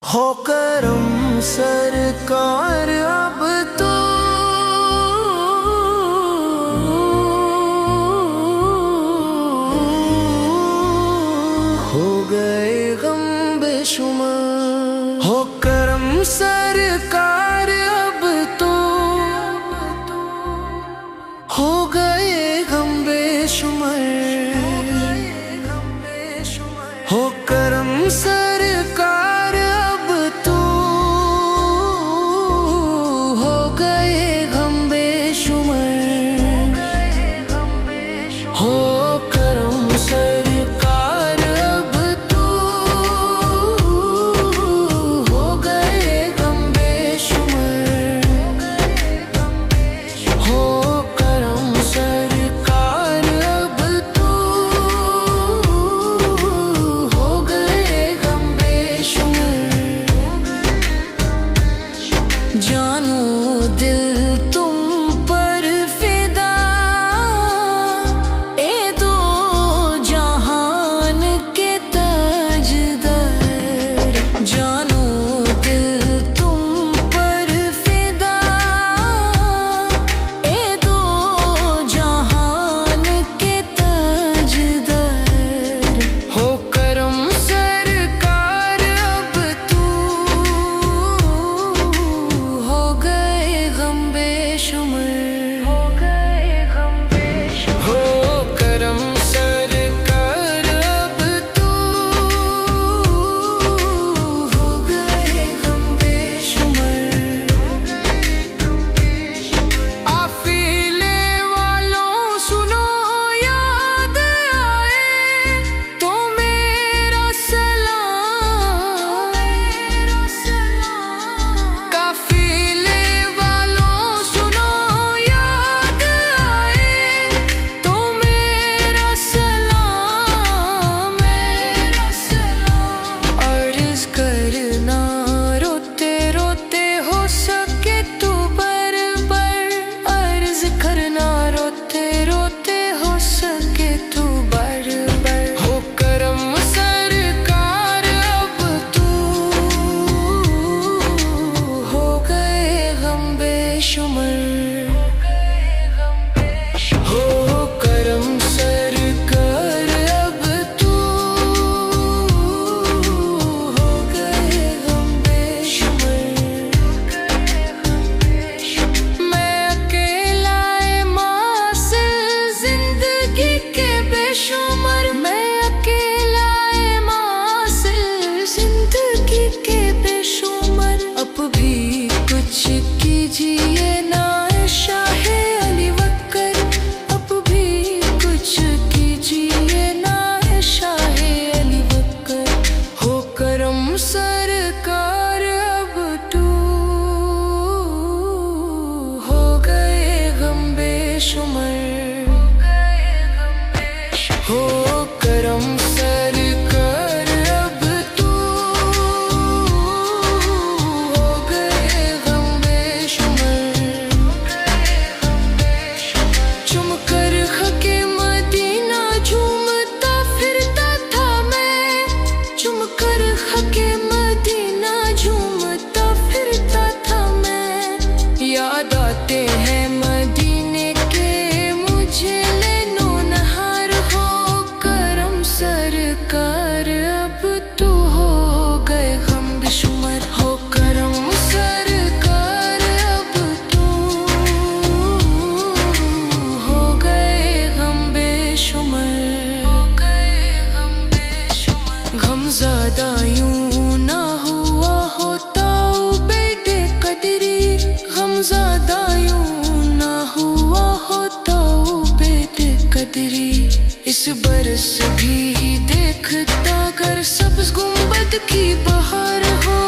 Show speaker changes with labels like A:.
A: हो करम सरकार अब तो हो गए गम बेशुमार। हो करम सरकार अब तो हो गए गम बेशुमार। हो करम सरकार अब तो हो गए गम बेशुमार। हो करम सरकार अब तो हो गए गम बेशुमार। हो करम सरकार अब तो हो गए गम बेशुमार। जानू दिल तुम पर फिदा, ए दो जहान के ताजदार। जानू दिल तुम पर फिदा, ए दो जहान के ताजदार। हो करम सरकार अब तू हो गए गम बेशुमार। हो गए गम बेशुमार। हो करम सरकार अब तू हो गए गम बेशुमार। काफिले वालों सुनो याद आए तो मेरा सलाम। काफिले वालों सुनो याद आए तो मेरा सलाम। अर्ज़ करना रोते रोते हो सके तू बर-बर। अर्ज़ करना रोते रोते हो सके तू बर-बर। हो करम सरकार अब तू हो गए गम बेशुमार। हो करम सरकार अब तू हो गए गम बेशुमार। मैं अकेला मासिल जिंदगी के बेशुमार। मैं अकेला मासिल जिंदगी के बेशुमार। अब भी कुछ कीजिए ना शाहे अली वक्कर। अब भी कुछ कीजिए ना शाहे अली वक्कर। हो करम सरकार अब तू हो गए गम बेशुमार। हो करम सरकार अब तू हो गए गम बेशुमार। चुमकर हके मदीना झूमता फिरता था मैं। चुमकर हके मदीना झूमता फिरता था मैं। याद आते हैं मदीने के मुझे लेनो नहार। हो करम सरकार अब तू हो गए गम बेशुमार। हो करम सरकार अब तू हो गए गम बेशुमार। हो गए गम बेशुमार। गमज़दा यूं ना हुआ होता बेटे कदरी। गमज़दा यूं ना हुआ होता बेटे कदरी। इस बरस भी देखता कर सब्ज़ गुंबद की बहार। हो